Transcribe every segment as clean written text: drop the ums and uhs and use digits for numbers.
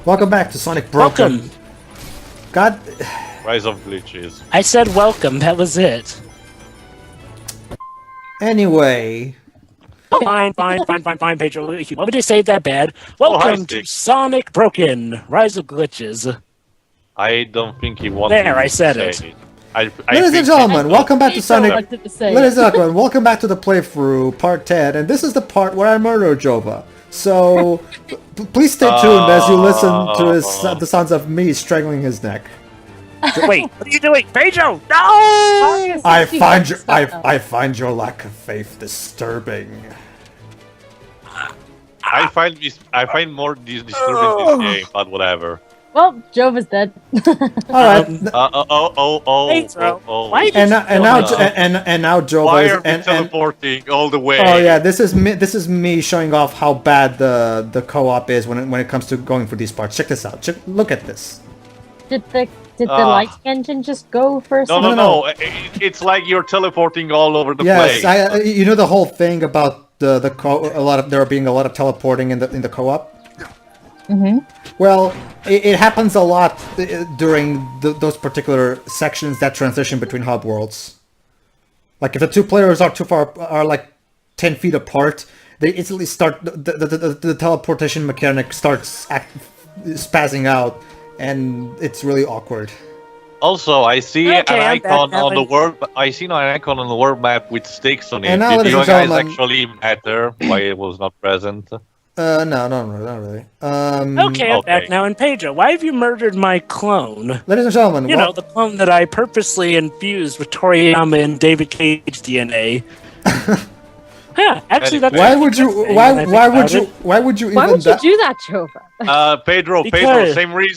Welcome back to Sonic Broken. Welcome. God. Rise of Glitches. I said welcome, that was it. Anyway. Fine, Pedro. If you want me to say that bad, welcome to Sonic Broken, Rise of Glitches. I don't think he wanted There, I said to it. say it. Ladies and gentlemen, welcome back to Sonic. Ladies and gentlemen, welcome back to the playthrough, part 10, and this is the part where I murder Jova. So, please stay tuned as you listen to the sounds of me strangling his neck. Wait, what are you doing, Pedro? No! I find your lack of faith disturbing. I find more disturbing this game, but whatever. Well, Jova's dead. Alright. Pedro, why and now Jova Why is are we teleporting all the way? Oh yeah, this is me showing off how bad the co-op is when it comes to going for these parts. Check this out. Look at this. Did the lighting engine just go for a second? No. It's like you're teleporting all over the place. Yes, you know the whole thing about there being a lot of teleporting in the co-op. Mm-hmm. Well, it happens a lot during those particular sections that transition between hub worlds. Like if the two players are like 10 feet apart, they instantly start the teleportation mechanic starts spazzing out, and it's really awkward. Also, I see an icon on the world. I see an icon on the world map with sticks on it. And now, Did you guys gentlemen, actually matter why it was not present? No, not really. Okay, I'm back now. And Pedro, why have you murdered my clone? Ladies and gentlemen, You know, the clone that I purposely infused with Toriyama and David Cage DNA. Yeah, actually, that's why would you do that, Jova? Pedro, Because-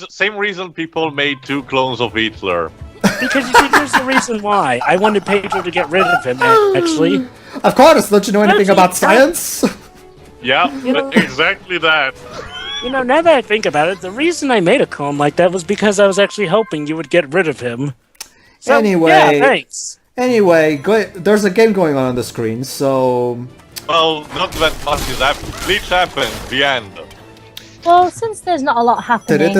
same reason people made 2 clones of Hitler. Because you see, here's the reason why. I wanted Pedro to get rid of him, actually. Of course, don't you know anything about science? Yeah, exactly that. You know, now that I think about it, the reason I made a clone like that was because I was actually hoping you would get rid of him. So, Anyway. yeah, thanks. Anyway, there's a game going on the screen, so... Well, not that much is happening. Glitch happened. The end. Well, since there's not a lot happening,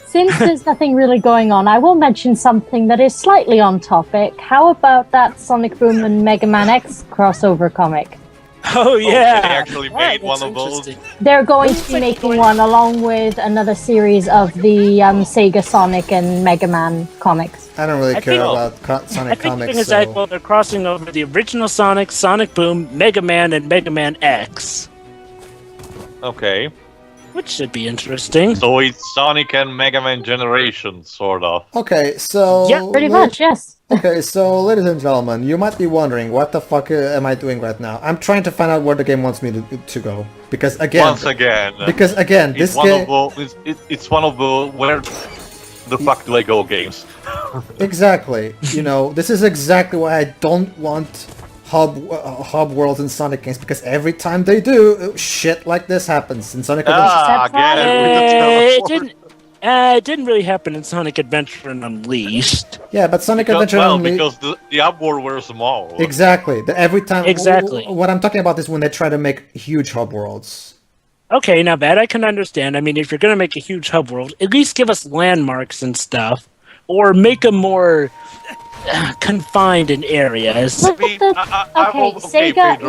since there's nothing really going on, I will mention something that is slightly on topic. How about that Sonic Boom and Mega Man X crossover comic? Oh, yeah. They actually made one of those. They're going to be making one along with another series of the Sega Sonic and Mega Man comics. I don't really care about Sonic I think comics, the thing is so... that, well, they're crossing over the original Sonic, Sonic Boom, Mega Man, and Mega Man X. Okay. Which should be interesting. So it's Sonic and Mega Man generation, sort of. Okay, so... Yeah, pretty much, yes. Okay, so ladies and gentlemen, you might be wondering, what the fuck am I doing right now? I'm trying to find out where the game wants me to go. Because again... Once again. Because again, it's one of the where the fuck do I go games. Exactly. You know, this is exactly why I don't want hub worlds in Sonic games, because every time they do, shit like this happens in Sonic Adventure. It didn't really happen in Sonic Adventure and Unleashed. Yeah, but Sonic Adventure because the hub world were small. Exactly. Every time. Exactly. What I'm talking about is when they try to make huge hub worlds. Okay, now that I can understand. I mean, if you're going to make a huge hub world, at least give us landmarks and stuff. Or make them more confined in areas. Sega, Pedro,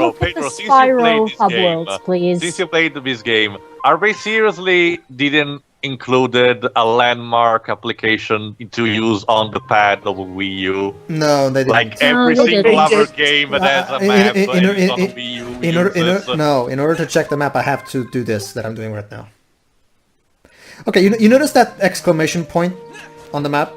look at the since you Spyro played this hub game, worlds, please. Since you played this game, are they seriously didn't included a landmark application to use on the pad of Wii U? No, they didn't. Like every single other game that has a map on Wii U. In order to check the map, I have to do this that I'm doing right now. Okay, you notice that exclamation point on the map?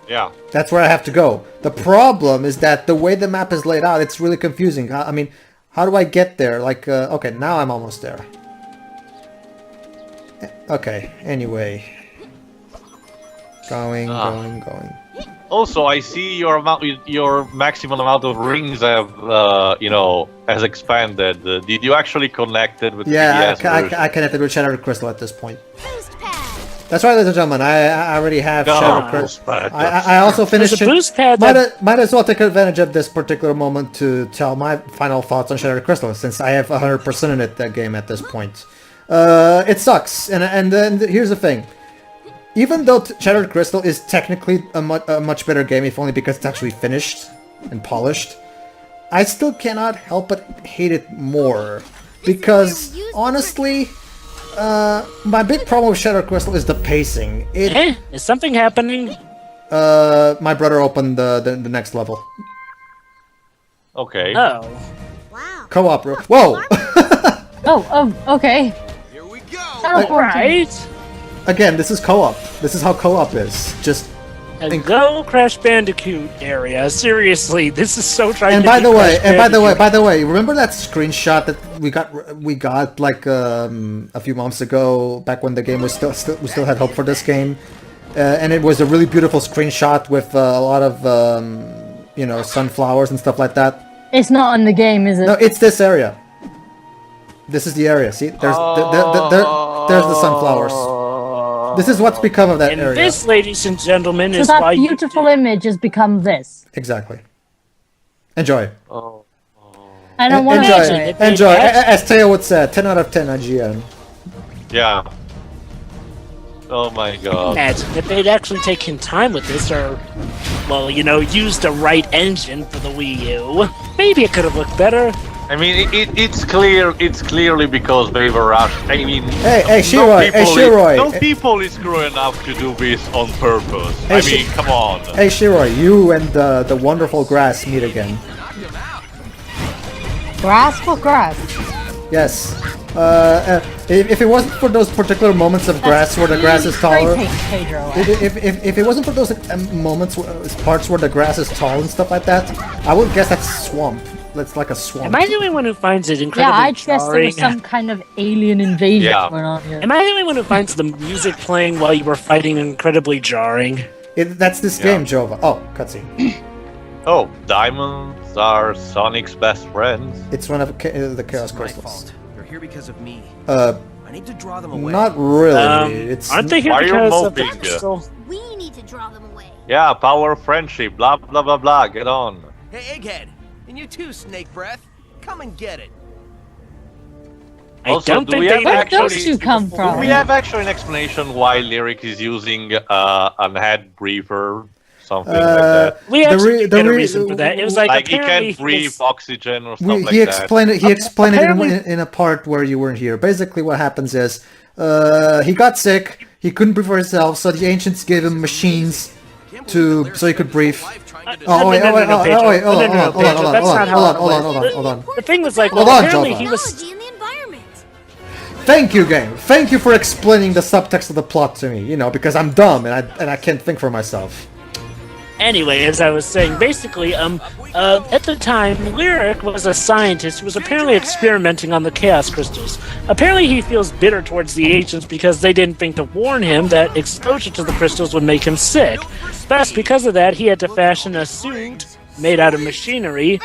Yeah. That's where I have to go. The problem is that the way the map is laid out, it's really confusing. I mean, how do I get there? Like, okay, now I'm almost there. Okay, anyway. Going. Also, I see your maximum amount of rings have, has expanded. Did you actually connect it with the DS version? I connected with Shadow Crystal at this point. That's right, ladies and gentlemen. I already have Shadow Crystal. I also finished There's a boost pad might as well take advantage of this particular moment to tell my final thoughts on Shadow Crystal, since I have 100% in it that game at this point. It sucks, and then here's the thing. Even though Shattered Crystal is technically a much better game, if only because it's actually finished and polished, I still cannot help but hate it more. Because, honestly, my big problem with Shattered Crystal is the pacing. Is something happening? My brother opened the next level. Okay. Oh. Wow. Co-op. Whoa! Okay. Here we go. Right. Again, this is co-op. This is how co-op is. Just. Hello, Crash Bandicoot area. Seriously, this is so trying. And to by be the way, Crash by the way, remember that screenshot that we got like a few months ago, back when the game was we still had hope for this game, and it was a really beautiful screenshot with a lot of sunflowers and stuff like that. It's not in the game, is it? No, it's this area. This is the area. See, there's the sunflowers. This is what's become of that And area. this, ladies and gentlemen, So is that why beautiful image has become this. Exactly. Enjoy. Oh. I don't want to Enjoy. enjoy it. Enjoy. As Teo would say, 10 out of 10 IGN. Yeah. Oh my god. imagine if they'd actually taken time with this, or, well, used the right engine for the Wii U. Maybe it could have looked better. I mean, it's clear. It's clearly because they were rushed. I mean, Hey, Shiroi. Hey, Shiroi. no people is screw enough to do this on purpose. Hey, I mean, come on. Hey, Shiroi, you and the wonderful grass meet again. Grass for grass. Yes. If it wasn't for those particular moments of grass where the grass is taller, Pedro. if it wasn't for those moments, parts where the grass is tall and stuff like that, I would guess that's swamp. That's like a swamp. Am I the only one who finds it Yeah, incredibly I guess there jarring? was some kind of alien invasion Yeah. going on here. Am I the only one who finds the music playing while you were fighting incredibly jarring? That's this Yeah. game, Jova. Oh, cutscene. Oh, diamonds are Sonic's best friends. It's one of the Chaos It's my Crystals. fault. They're here because of me. Uh, I need to draw them away. not really. It's Aren't they here Why are you because of the moping? crystal? We need to draw them away. Yeah, power of friendship. Blah blah blah blah. Get on. Hey, Egghead! And you too, Snake Breath. Come and get it. I Also, don't do think we they have Where'd actually- those two come Do from? we have actually an explanation why Lyric is using an head breather, something like that? We The actually re- did the get a re- reason for that. It was like, Like he apparently can't breathe was- oxygen or stuff like he that. explained it. He explained it Apparently- in a part where you weren't here. Basically, what happens is he got sick. He couldn't breathe for himself, so the ancients gave him machines so he could breathe. Oh wait, Pedro. hold on, Pedro, that's not how it hold on. The thing was like, Hold well, on, apparently Jova. he was. Technology in the environment. Thank you, game. Thank you for explaining the subtext of the plot to me. Because I'm dumb and I can't think for myself. Anyway, as I was saying, basically, at the time, Lyric was a scientist who was apparently experimenting on the Chaos Crystals. Apparently, he feels bitter towards the Ancients because they didn't think to warn him that exposure to the crystals would make him sick. Thus, because of that, he had to fashion a suit made out of machinery,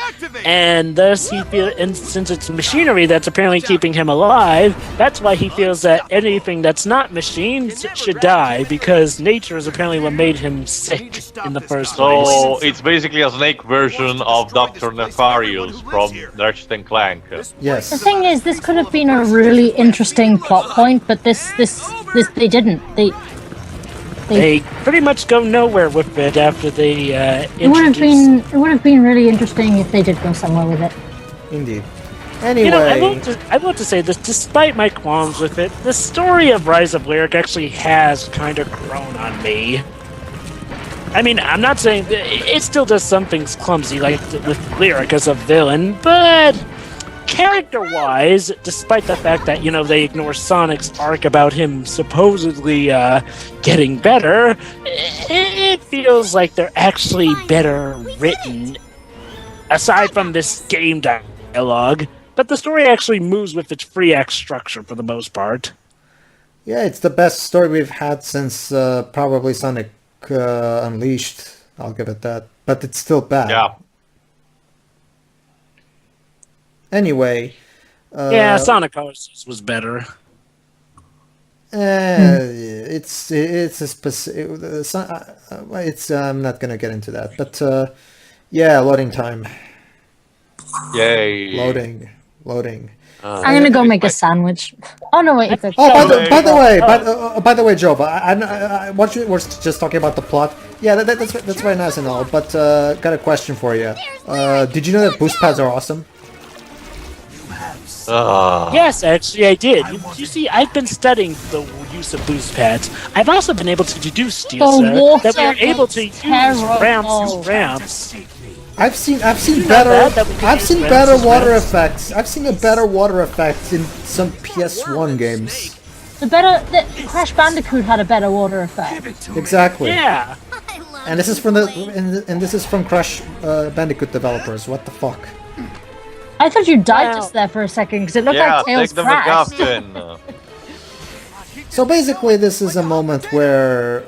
and thus and since it's machinery that's apparently keeping him alive, that's why he feels that anything that's not machines should die, because nature is apparently what made him sick in the first place. So it's basically a snake version of Dr. Nefarious from Ratchet and Clank. The Yes. thing is, this could have been a really interesting plot point, but this they didn't. They pretty much go nowhere with it after they It would have introduce... been really interesting if they did go somewhere with it. Indeed. Anyway. I want to say this, despite my qualms with it, the story of Rise of Lyric actually has kind of grown on me. I mean, I'm not saying it still does some things clumsy, like with Lyric as a villain, but character-wise, despite the fact that, they ignore Sonic's arc about him supposedly getting better, it feels like they're actually better written, aside from this game dialogue. But the story actually moves with its free act structure for the most part. Yeah, it's the best story we've had since probably Sonic Unleashed. I'll give it that. But it's still bad. Yeah. Anyway. Yeah, Sonic Colors was better. It's a specific. It's I'm not gonna get into that, but yeah, loading time. Yay. Loading. I'm gonna go make a sandwich. Oh no, wait. It's a Oh, by the way, Jova, what you were just talking about the plot. Yeah, that's very nice and all, but got a question for you. Did you know that boost pads are awesome? Yes, actually, I did. You see, I've been studying the use of boost pads. I've also been able to deduce, dear sir, that we're able to use ramps. I've seen know better that we can I've use seen ramps better as water ramps? effects. I've seen a better water effect in some PS1 games. the Crash Bandicoot had a better water effect. Exactly. Yeah. I love And this is from and this is from Crash Bandicoot developers. What the fuck? I thought you died Wow. just there for a second because it looked Yeah, like Tails take the crashed. MacGuffin. So basically, this is a moment where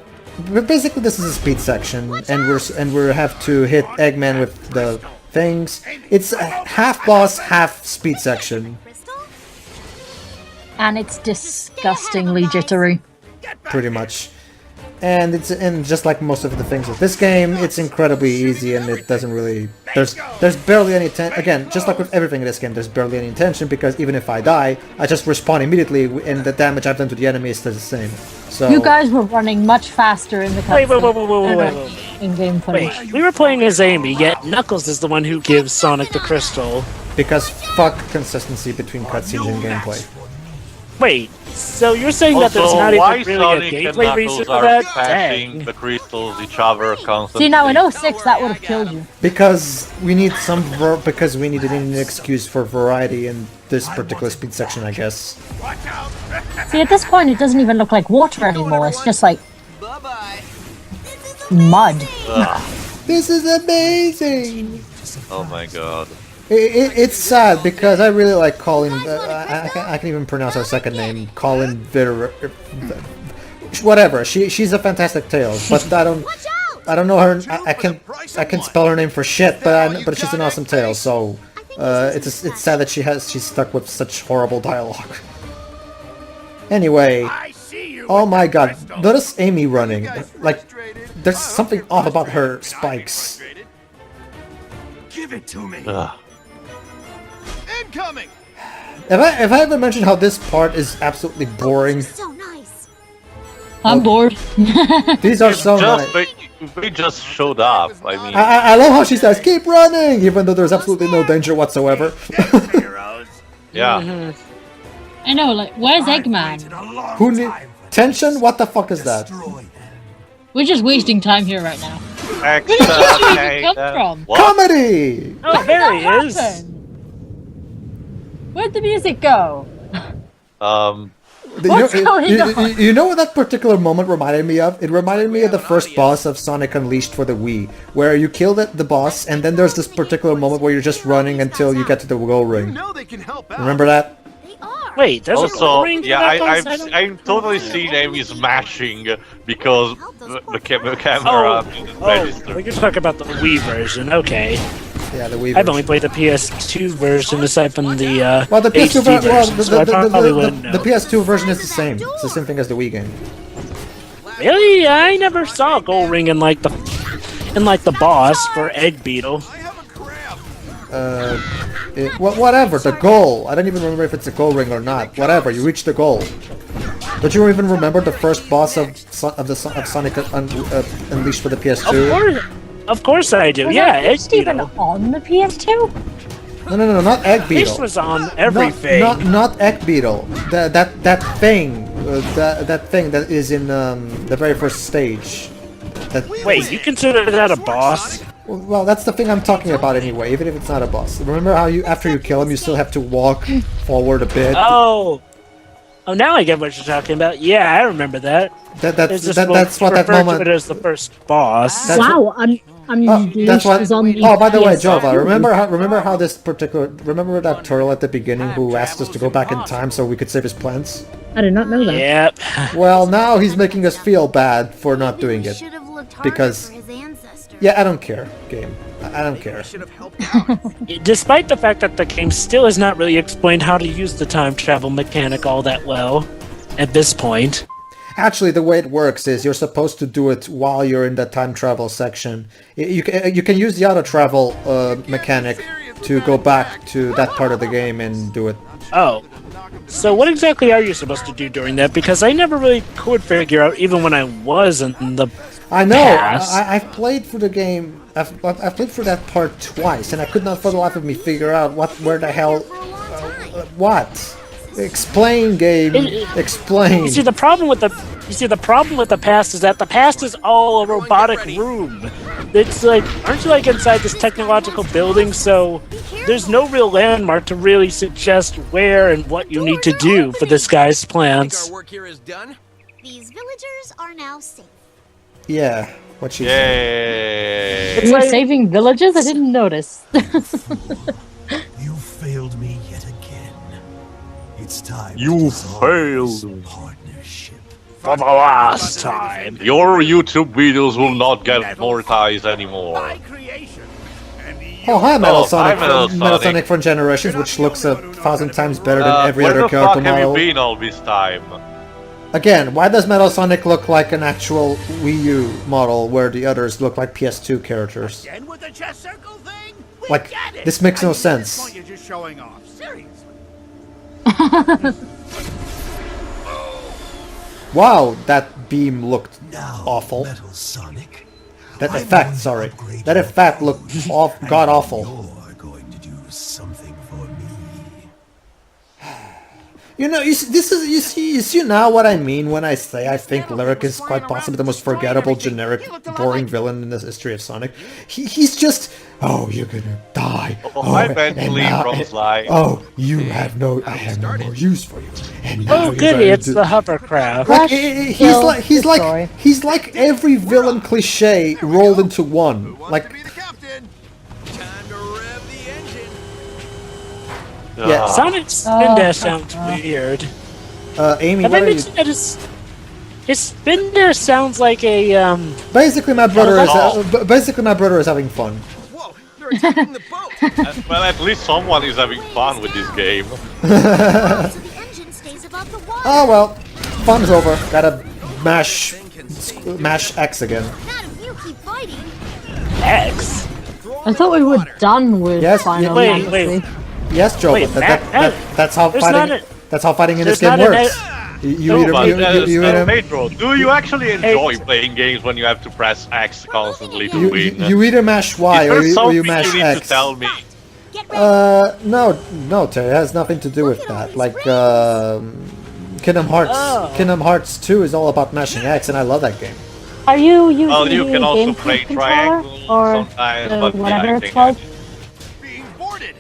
basically this is a speed section, and we have to hit Eggman with the things. It's a half boss, half speed section, Crystal? And it's disgustingly jittery. pretty much. And just like most of the things with this game, it's incredibly easy, and it doesn't really there's barely any again, just like with everything in this game, there's barely any tension because even if I die, I just respawn immediately, and the damage I've done to the enemy is still the same. So You guys were running much faster in the Wait, cutscene wait. in-game footage. Wait, we were playing as Amy, yet Knuckles is the one who gives Sonic the crystal. because fuck consistency between cutscenes and gameplay. Wait, so you're saying that there's Also, not why even really a Sonic and gameplay reason Knuckles for are that? passing Dang. the crystals each other constantly? See, now in 06, that would have killed you. Because we need because we needed an excuse for variety in this particular speed section, I guess. See, at this point, it doesn't even look like water anymore. It's just like Bye-bye. mud. This is amazing. Oh my god. It's sad because I really like Colin. I can't even pronounce her second name. Colin whatever. She's a fantastic Tails, but I don't know her. I can spell her name for shit, but she's an awesome Tails. So it's sad that she's stuck with such horrible dialogue. Anyway, oh my god, notice Amy running. Like, there's something off about her spikes. Give it to me. Incoming. If I ever mentioned how this part is absolutely boring, So nice. I'm bored. these are so nice. They just showed up. I mean, I love how she says, keep running, even though there's absolutely no danger whatsoever. yeah. I know, like, where's Eggman? Who need tension? What the fuck is that? We're just wasting time here right now. Exterminate Come them. from? What? Comedy! Oh, there he is. Where'd the music go? What's going on? You know what that particular moment reminded me of? It reminded me of the first boss of Sonic Unleashed for the Wii, where you kill the boss, and then there's this particular moment where you're just running until you get to the goal ring. No, they can help out. Remember that? They are. Wait, there's a Also, gold ring for yeah, that boss? I don't- I've totally seen Amy smashing because the camera Oh, didn't oh, register. you're talking about the Wii version. Okay. Yeah, the Wii I've only version. played the PS2 version aside from the Well, the PS2 HD version, version, so I probably wouldn't know. the PS2 version is the same. It's the same thing as the Wii game. Really? I never saw a gold ring in like the boss for Egg Beetle. I have a crab. Whatever, the goal. I don't even remember if it's a goal ring or not. Whatever, you reach the goal. Don't you even remember the first boss of Sonic Unleashed for the PS2? Of course I do. Was Yeah, that Egg first even Beetle. on the PS2? No, not Egg This Beetle. was on everything. Not Egg Beetle. That thing. That thing that is in the very first stage. Wait, you consider that a boss? Well, that's the thing I'm talking about anyway, even if it's not a boss. Remember how after you kill him, you still have to walk forward a bit? Oh, now I get what you're talking about. Yeah, I remember that. That's what that refer to moment... it as the first boss. That's Wow, that's what. was on the Oh, by the way, PS2. Jova, remember how this particular? Remember that turtle at the beginning who asked us to go back in time so we could save his plants? I did not know that. Yep. Well, now he's making us feel bad for not doing He it. should have looked harder Because- for his ancestors. Yeah, I don't care, game. I don't care. Should have helped out. Despite the fact that the game still has not really explained how to use the time travel mechanic all that well. at this point. Actually, the way it works is you're supposed to do it while you're in the time travel section. You can use the auto travel mechanic to go back to that part of the game and do it. Oh. So what exactly are you supposed to do during that? Because I never really could figure out, even when I was in the I know. past. I've played through the game. I've played through that part twice, and I could not for the life of me figure out where the hell, what. Explain, game. Explain. You see, the problem with the past is that the past is all a robotic room. It's like, aren't you like inside this technological building? So there's no real landmark to really suggest where and what you need to do for this guy's Think plans. our work here is done? These villagers are now safe. Yeah. What she said. Yay! It's You were like- saving villages? I didn't notice. You failed me yet again. It's time You to dissolve failed. this partnership. For the last time. Your YouTube videos will not get monetized anymore. My creation. And Oh, hi, Metal Oh, Sonic. hi, Metal Metal Sonic. Sonic from Generations, which looks 1,000 times better than every Where other the character fuck have you model. been all this time? Again, why does Metal Sonic look like an actual Wii U model where the others look like PS2 characters? Again with the chess circle thing? We Like, get it. this makes no I mean, at this sense. point you're just showing off. Seriously. Wow, that beam looked Now, awful. Metal Sonic. That I'm effect, going to sorry. upgrade That your effect looked body, god and awful. You're going to do something for me. You know, you see now what I mean when I say I think Lyric is quite possibly the most forgettable, generic, boring villain in the history of Sonic. He's just, oh, you're gonna die. I and mentally now- from Sly. Oh, I have no more use for you. And now Oh, you're goody, gonna it's do- the hovercraft. Like, Rush, kill, destroy. he's like every villain cliche rolled into one. Who wants Like, to be the captain? Time to rev the engine. yeah. Sonic's spin dash sounds weird. Amy, Have what I are you? mentioned that his spin dash sounds like a Basically, my brother is Oh. basically my brother is having fun. Whoa, they're attacking the boat. Well, at least someone is having fun with this game. So the engine stays above the water. Oh well, fun's over. Gotta mash X again. Not if you keep fighting. X. I thought we were done with Yes, Final wait, Fantasy. wait. Yes, Joe, Wait, but that's how there's fighting. not a- That's how fighting in this there's game not an works. You No, either but you either Pedro, do you actually enjoy playing games when you have to press X constantly to win? you either mash Y Is or there you something mash you need X. to tell me? Get ready. No, Terry, it has nothing to do with that. Like, Kingdom Hearts 2 is all about mashing X, and I love that game. Are you using Well, you the can also GameCube play controller triangle or sometimes, the but whatever yeah, I it's think called? Being boarded.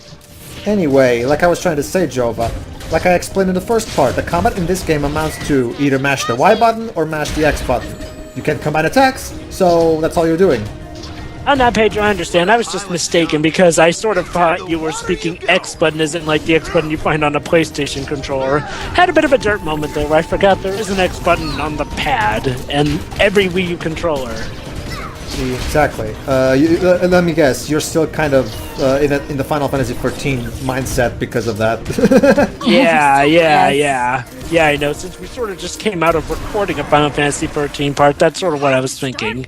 Anyway, like I was trying to say, Jova, like I explained in the first part, the combat in this game amounts to either mash the Y button or mash the X button. You can't combine attacks, so that's all you're doing. I'm not Pedro, I understand. I was just mistaken because I sort of thought you were speaking X button isn't like the X button you find on a PlayStation controller. Had a bit of a dirt moment there where I forgot there is an X button on the pad and every Wii U controller. Exactly. Let me guess, you're still kind of in the Final Fantasy XIV mindset because of that. Yeah, Yes. yeah, I know. Since we sort of just came out of recording a Final Fantasy 13 part, that's sort of what I was thinking.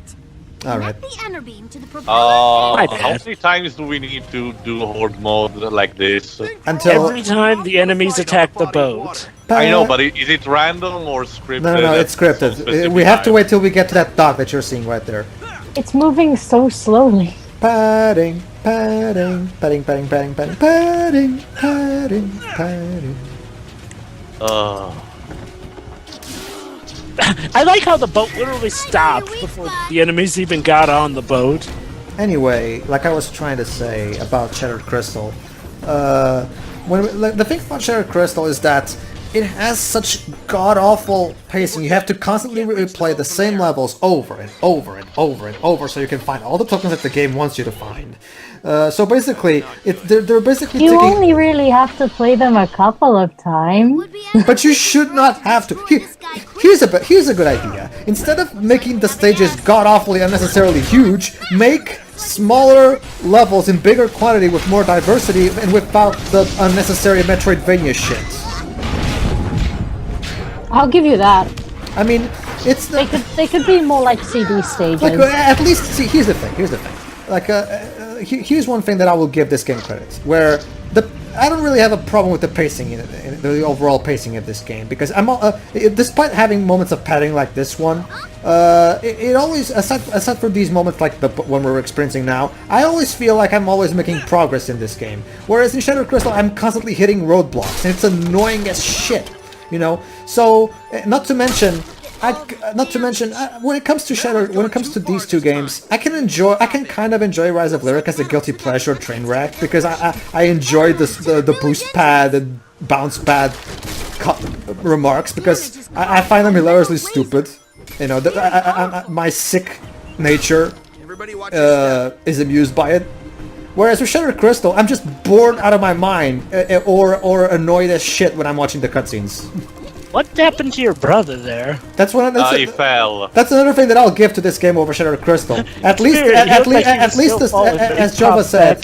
All right. Connect the ender beam to the propeller. My How bad. many times do we need to do horde mode like this? Until Every time the enemies attack the boat. I know, but is it random or scripted? No, it's at some scripted. specific We have to time? wait till we get to that dock that you're seeing right there. It's moving so slowly. Padding, padding, padding, padding, padding, padding, padding, padding, padding. I like how the boat literally stopped before the enemies even got on the boat. Anyway, like I was trying to say about Shattered Crystal, the thing about Shattered Crystal is that it has such god-awful pacing. You have to constantly replay the same levels over and over and over and over so you can find all the tokens that the game wants you to find. So basically, they're basically You taking... only really have to play them a couple of times. Would be ender But you should not have to. Here's a good idea. Instead of making the stages god-awfully unnecessarily huge, make smaller levels in bigger quantity with more diversity and without the unnecessary Metroidvania shit. I'll give you that. I mean, it's They could be more like CD stages. like at least see. Here's the thing. Like here's one thing that I will give this game credit, where I don't really have a problem with the pacing in the overall pacing of this game, because despite having moments of padding like this one, it always, aside from these moments like the one we're experiencing now, I always feel like I'm always making progress in this game. Whereas in Shadow Crystal, I'm constantly hitting roadblocks, and it's annoying as shit, you know. So not to mention when it comes to these two games, I can kind of enjoy Rise of Lyric as a guilty pleasure train wreck, because I enjoy the boost pad and bounce pad remarks, because I find them hilariously stupid. You know, my sick nature is amused by it. Whereas with Shattered Crystal, I'm just bored out of my mind, or annoyed as shit when I'm watching the cutscenes. What happened to your brother there? He fell. That's another thing that I'll give to this game over Shattered Crystal. At least, as Jova said,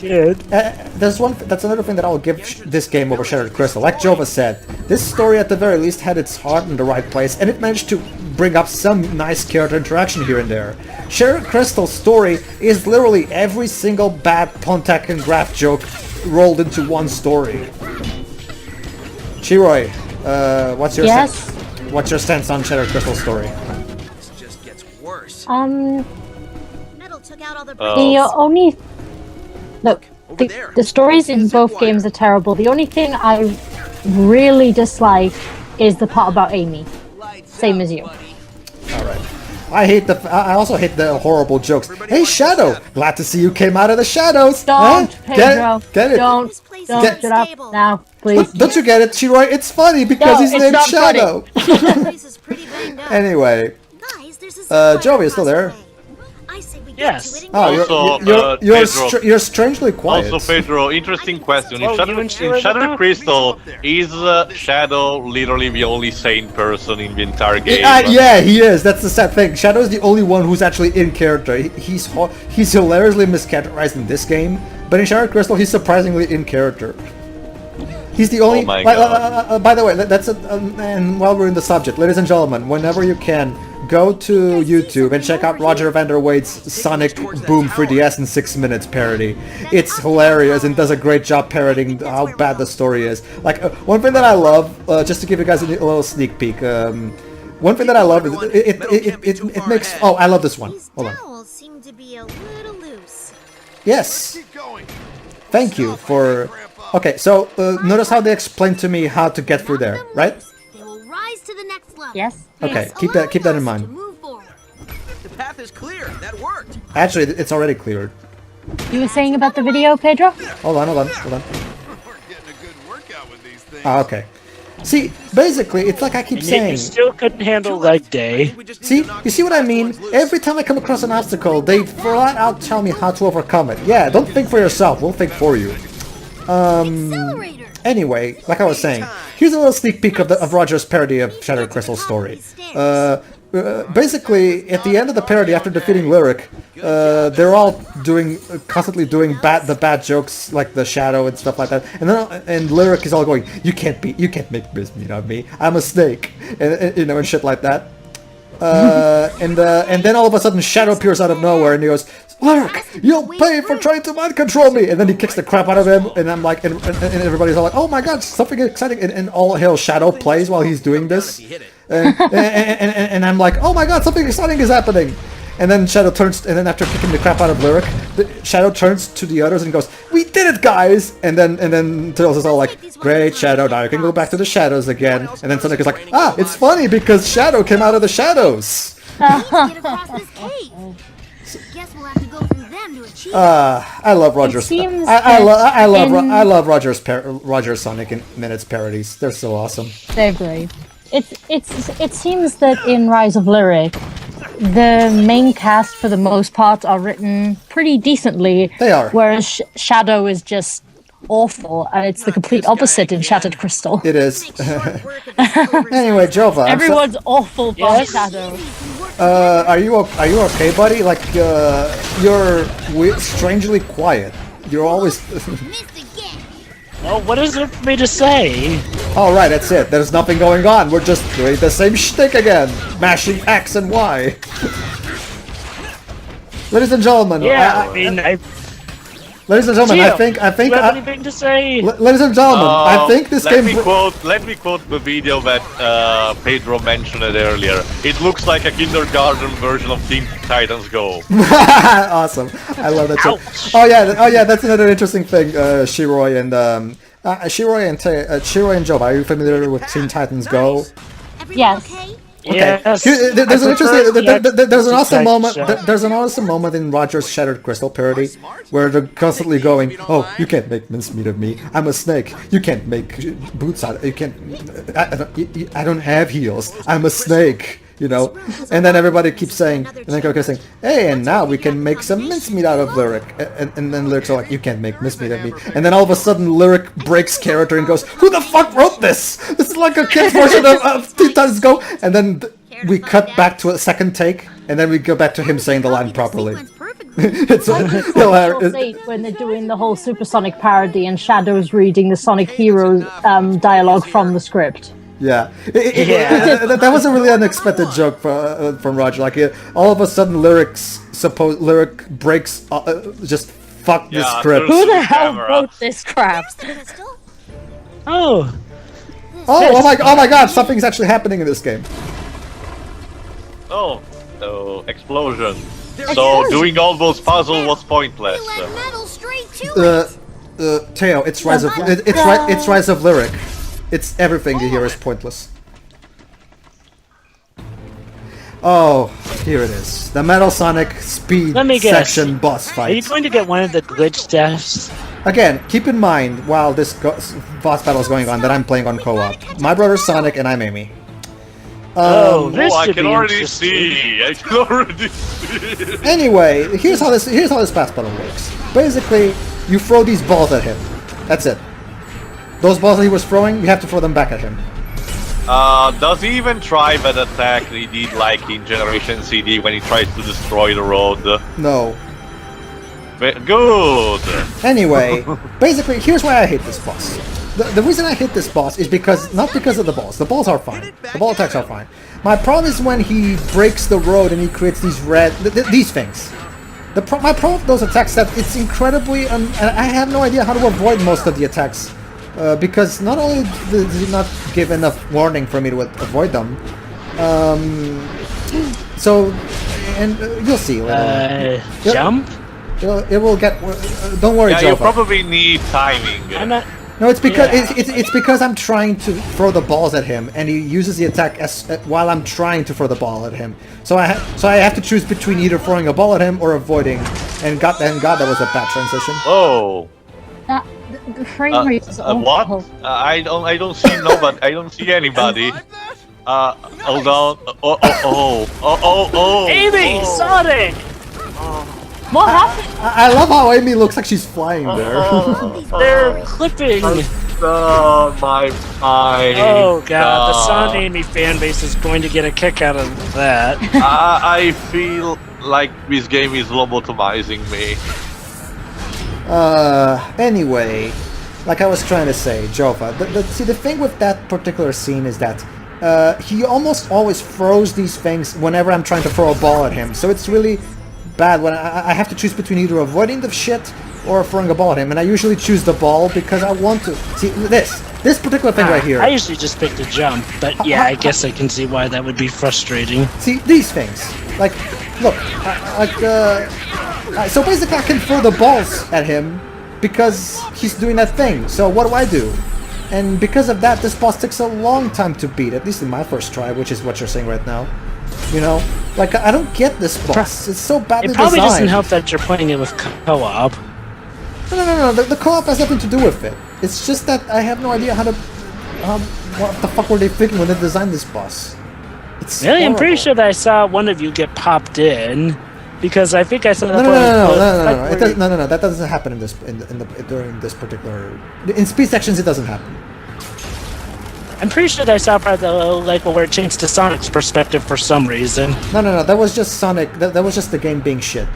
that's another thing that I'll give this game over Shattered Crystal. Like Jova said, this story at the very least had its heart in the right place, and it managed to bring up some nice character interaction here and there. Shattered Crystal's story is literally every single bad Pontac and Graph joke rolled into one story. Chiroy, what's your stance on Shattered Crystal's story? This just gets worse. Metal took out all the The only look, Over there. the stories in both games are terrible. The only thing I really dislike is the part about Amy. Same as you. Alright. I also hate the horrible jokes. Hey Shadow! Glad to see you came out of the shadows! Don't, Huh? Pedro. Get it? Don't shut up now, please. Don't you get it, Chiroy? It's funny because No, his it's name's not funny. Shadow! place is pretty banged up. Anyway. Guys, there's a Joey, you still there? I say we Yes. get to it and Oh, Also, you're strangely quiet. Also, Pedro, interesting question. Well, In you and Shattered Shadow- Shattered Crystal, is Shadow literally the only sane person in the entire game? Yeah, he is. That's the sad thing. Shadow's the only one who's actually in character. He's hilariously mischaracterized in this game, but in Shattered Crystal, he's surprisingly in character. He's the only. Oh my God. By the way, and while we're in the subject, ladies and gentlemen, whenever you can, go to YouTube and check out Roger Vanderwade's Sonic Boom 3DS in 6 minutes parody. It's hilarious and does a great job parodying how bad the story is. Like, one thing that I love, just to give you guys a little sneak peek, one thing that I love is it makes... Oh, I love this one. These Hold on. towels seem to be a little loose. Yes. Thank you for... Okay, so notice how they explained to me how to get through there, right? They will rise to the next level. Yes. Okay, Thus keep that in allowing us mind. to move forward. The path is clear. That worked. Actually, it's already cleared. You were saying about the video, Pedro? Hold on. We're getting a good workout with these things. Ah, okay. See, basically, it's like I keep And yet you saying. still couldn't handle leg day. See, you see what I mean? Every time I come across an obstacle, they flat out tell me how to overcome it. Yeah, don't think for yourself, we'll think for you. Accelerator. Anyway, like I was saying, here's a little sneak peek of Roger's parody of Shattered Crystal's story. Basically, at the end of the parody, after defeating Lyric, they're all constantly doing the bad jokes like the Shadow and stuff like that. And Lyric is all going, "You can't make this mean of me. I'm a snake," and shit like that. And then all of a sudden, Shadow appears out of nowhere, and he goes, "Lyric, you'll pay for trying to mind control me!" And then he kicks the crap out of him, and I'm like, and everybody's all like, "Oh my god, something exciting!" And all hell Shadow plays while he's doing this, and I'm like, "Oh my god, something exciting is happening!" And then Shadow turns, and then after kicking the crap out of Lyric, Shadow turns to the others and goes, "We did it, guys!" And then Tails is all like, "Great, Shadow, now you can go back to the shadows again." And then Sonic is like, "Ah, it's funny because Shadow came out of the shadows." We need to get across this cave. Guess we'll have to go through them to achieve it. I love Roger's. seems I that love Roger's Sonic and Minutes parodies. They're so awesome. They're great. It seems that in Rise of Lyric, the main cast for the most part are written pretty decently. They are. Whereas Shadow is just awful, and it's the complete opposite in Shattered Crystal. It is. Make short work of this oversight. Uh, Anyway, Jova, Everyone's awful but Yes. Shadow. are you okay, buddy? Like you're strangely quiet. You're always. Missed again. Well, what is there for me to say? All right, that's it. There's nothing going on. We're just doing the same shtick again, mashing X and Y. Ladies and gentlemen, Yeah, I mean, ladies and gentlemen, Gio, I think, do you have anything to say? ladies and gentlemen, I think this let game. Let me quote the video that Pedro mentioned it earlier. It looks like a kindergarten version of Teen Titans Go. Awesome, I love that. Too. Oh yeah, that's another interesting thing. Shiroi and Joe, are you familiar with Teen Titans Go? Everything Yes. okay? Okay. Yes. There's an interesting. There's an awesome moment. Show. There's an awesome moment in Roger's Shattered Crystal parody where they're constantly going, "Oh, you can't make mincemeat of me. I'm a snake. You can't make boots out. You can't. I don't have heels. I'm a snake." You know, and then everybody keeps saying, and then Goku saying, "Hey, and now we can make some mincemeat out of Lyric," and then Lyric's are like, "You can't make mincemeat of me," and then all of a sudden Lyric breaks character and goes, "Who the fuck wrote this? This is like a kid's version of Teen Titans Go," and then we cut back to a second take, and then we go back to him saying the line properly. It's hilarious. Late when they're doing the whole supersonic parody and Shadow's reading the Sonic Heroes dialogue from the script. Yeah, that was a really unexpected joke from Roger. Like all of a sudden, Lyric breaks. Just fuck this script. Who the hell wrote this crap? Oh. Oh my God! Something's actually happening in this game. Oh, explosion. So doing all those puzzles was pointless. Metal straight to it. Teo, it's Rise of it's Rise of Lyric. It's everything here is pointless. Oh, here it is. The Metal Sonic Speed Let me guess. section boss Are you fight. going to get one of the glitch deaths? Again, keep in mind while this boss battle is going on that I'm playing on co-op. My brother Sonic and I'm Amy. This I should can be already interesting. see. I can already see. Anyway, here's how this boss battle works. Basically, you throw these balls at him. That's it. Those balls that he was throwing, you have to throw them back at him. Does he even try that attack he did like in Generation CD when he tries to destroy the road? No. Good! Anyway, basically, here's why I hate this boss. The reason I hate this boss is not because of the balls. The balls are fine. The ball attacks are fine. My problem is when he breaks the road and he creates these these things. My problem with those attacks is that it's incredibly... and I have no idea how to avoid most of the attacks. Because not only did he not give enough warning for me to avoid them, and you'll see later. Jump? It will get. Don't worry, Yeah, Jova. you probably need timing. I'm not... No, it's because it's because I'm trying to throw the balls at him, and he uses the attack while I'm trying to throw the ball at him. So I have to choose between either throwing a ball at him or avoiding. And God, that was a bad transition. Oh. The frame rate is awful. What? I don't see nobody. I don't see anybody. Hold on. Oh. Amy! Sonic! What happened? I love how Amy looks like she's flying there. They're clipping! Oh my mind. Oh god, the Son Amy fanbase is going to get a kick out of that. I feel like this game is lobotomizing me. Anyway, like I was trying to say, Jova, see the thing with that particular scene is that he almost always throws these things whenever I'm trying to throw a ball at him. So it's really bad when I have to choose between either avoiding the shit or throwing a ball at him, and I usually choose the ball because I want to see this particular thing right here. I usually just pick the jump, but yeah, I guess I can see why that would be frustrating. See these things, like look, so basically I can throw the balls at him because he's doing that thing. So what do? And because of that, this boss takes a long time to beat, at least in my first try, which is what you're saying right now. You know, like I don't get this boss. It's so badly It probably designed. doesn't help that you're playing it with co-op. No. The co-op has nothing to do with it. It's just that I have no idea what the fuck were they thinking when they designed this boss? It's Really, I'm pretty horrible. sure that I saw one of you get popped in, because I think I saw that. No. That doesn't happen during this particular. In speed sections, it doesn't happen. I'm pretty sure that I saw part of where it changed to Sonic's perspective for some reason. No. That was just Sonic. That was just the game being shit.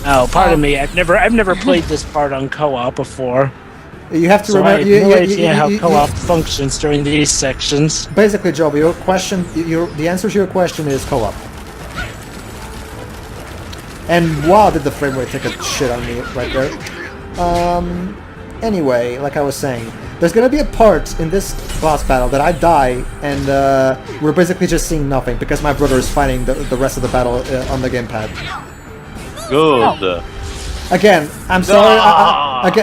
Oh, pardon me. I've never played this part on co-op before. You have to So I remember. have no idea how co-op functions during these sections. Basically, Joby, your question, the answer to your question is co-op. And wow, did the frame rate take a shit on me right there. Anyway, like I was saying, there's gonna be a part in this boss battle that I die, and we're basically just seeing nothing because my brother is fighting the rest of the battle on the gamepad. Good. Again, I'm sorry.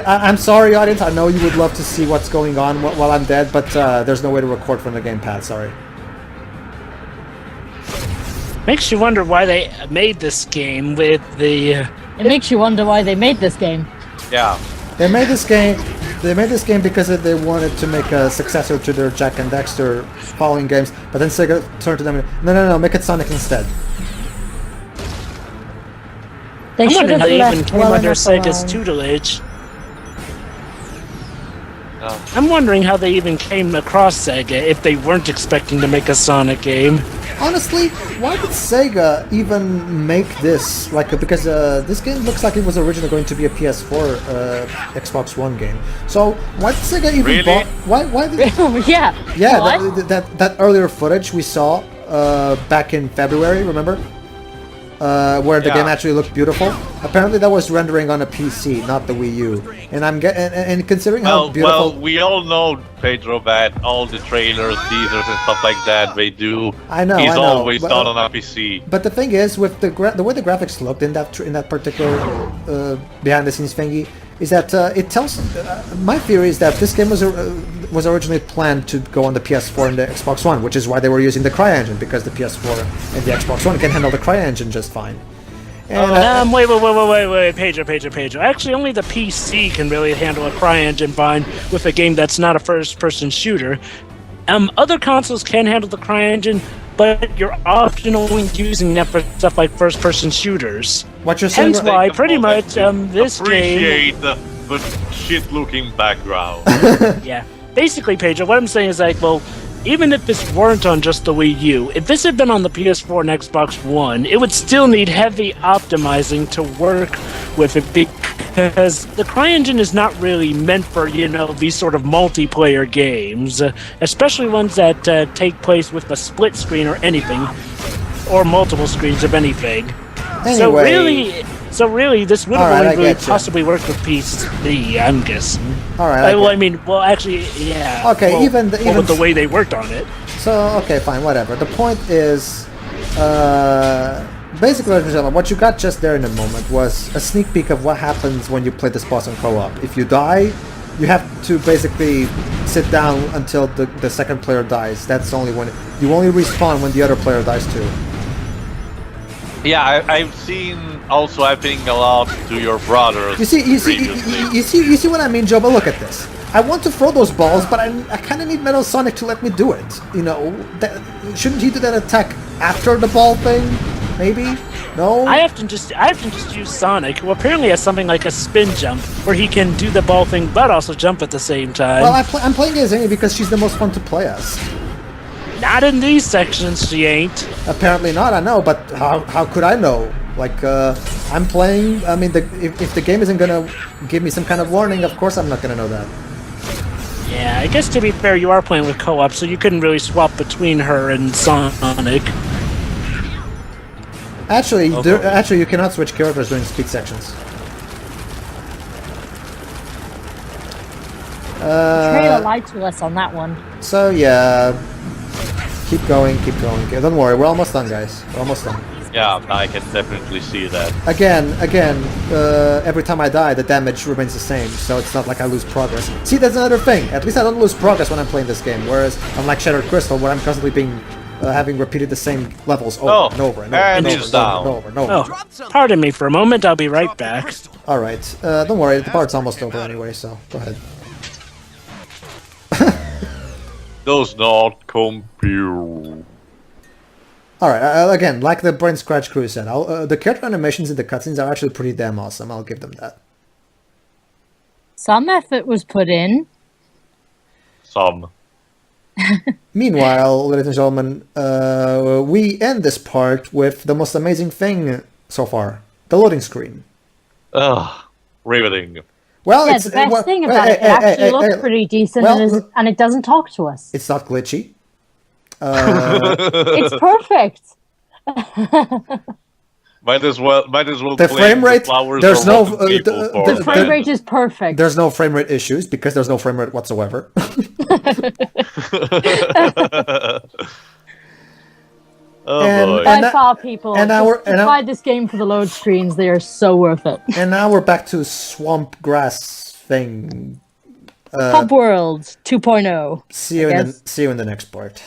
I'm sorry, audience. I know you would love to see what's going on while I'm dead, but there's no way to record from the gamepad. Sorry. Makes you wonder why they made this game with the. It makes you wonder why they made this game. Yeah. They made this game. They made this game because they wanted to make a successor to their Jack and Dexter following games, but then Sega turned to them and no, make it Sonic instead. They I'm should wondering have how they even left came well under enough Sega's alone. tutelage. Oh. I'm wondering how they even came across Sega if they weren't expecting to make a Sonic game. Honestly, why did Sega even make this? Like, because this game looks like it was originally going to be a PS4, Xbox One game. So why did Sega even Really? bought? Why did? Yeah. Yeah, What? that earlier footage we saw back in February, remember? Where the Yeah. game actually looked beautiful. Apparently, that was rendering on a PC, not the Wii U. And and considering how beautiful. Well, we all know, Pedro, that all the trailers, teasers, and stuff like that they do I know, is I know, always but- done on a PC. But the thing is, with the way the graphics looked in that particular behind the scenes thingy, is that it tells. My theory is that this game was originally planned to go on the PS4 and the Xbox One, which is why they were using the CryEngine, because the PS4 and the Xbox One can handle the CryEngine just fine. And Wait, Pedro. Actually, only the PC can really handle a CryEngine fine with a game that's not a first-person shooter. Other consoles can handle the CryEngine, but you're often only using that for stuff like first-person shooters. what you're saying? Hence why, Take a pretty moment much, to this game... appreciate the shit-looking background. Yeah. Basically, Pedro, what I'm saying is like, well, even if this weren't on just the Wii U, if this had been on the PS4 and Xbox One, it would still need heavy optimizing to work with it because the CryEngine is not really meant for, these sort of multiplayer games, especially ones that take place with a split screen or anything, or multiple screens of anything. Anyway. So really, this would Alright, have I only really getcha. possibly worked with PC, I'm guessing. All right. Actually, yeah. Okay, well, even with the way they worked on it. So, okay, fine, whatever. The point is, basically, ladies and gentlemen, what you got just there in a moment was a sneak peek of what happens when you play this boss on co-op. If you die, you have to basically sit down until the second player dies. That's only when you only respawn when the other player dies too. Yeah, I've seen also happening a lot to your brothers. You see what I mean, Joe? But look at this. I want to throw those balls, but I kind of need Metal Sonic to let me do it. Shouldn't he do that attack after the ball thing? Maybe? No? I often just use Sonic, who apparently has something like a spin jump, where he can do the ball thing but also jump at the same time. Well, I'm playing as Amy because she's the most fun to play as. Not in these sections, she ain't. Apparently not, I know, but how could I know? Like, I'm playing, I mean, if the game isn't gonna give me some kind of warning, of course I'm not gonna know that. Yeah, I guess to be fair, you are playing with co-op, so you couldn't really swap between her and Sonic. Actually, Okay. actually, you cannot switch characters during speed sections. Trailer lied to us on that one. So yeah, keep going. Don't worry, we're almost done, guys. We're almost done. Yeah, I can definitely see that. Again, every time I die, the damage remains the same, so it's not like I lose progress. See, that's another thing. At least I don't lose progress when I'm playing this game, whereas unlike Shattered Crystal, where I'm constantly having repeated the same levels over and over and over and and he's over and over. Oh, pardon me for a moment, I'll be right back. Alright, don't worry, the part's almost over anyway, so go ahead. Does not compute. Alright, again, like the Brain Scratch crew said, the character animations in the cutscenes are actually pretty damn awesome, I'll give them that. Some effort was put in. Some. Meanwhile, ladies and gentlemen, we end this part with the most amazing thing so far, the loading screen. Ugh, riveting. Well, Yeah, it's the best well, thing hey, about it, it hey, actually hey, looks hey, pretty decent well, and it doesn't talk to us. It's not glitchy. It's perfect. Might as well The claim frame rate. the flowers There's are no rotten people for The frame rate is perfect. There's no frame rate issues because there's no frame rate whatsoever. Oh And- boy. By and that- far, people, and now just buy this game for the load screens. They are so worth it. And now we're back to swamp grass thing. Hub World 2.0. See you in the next part.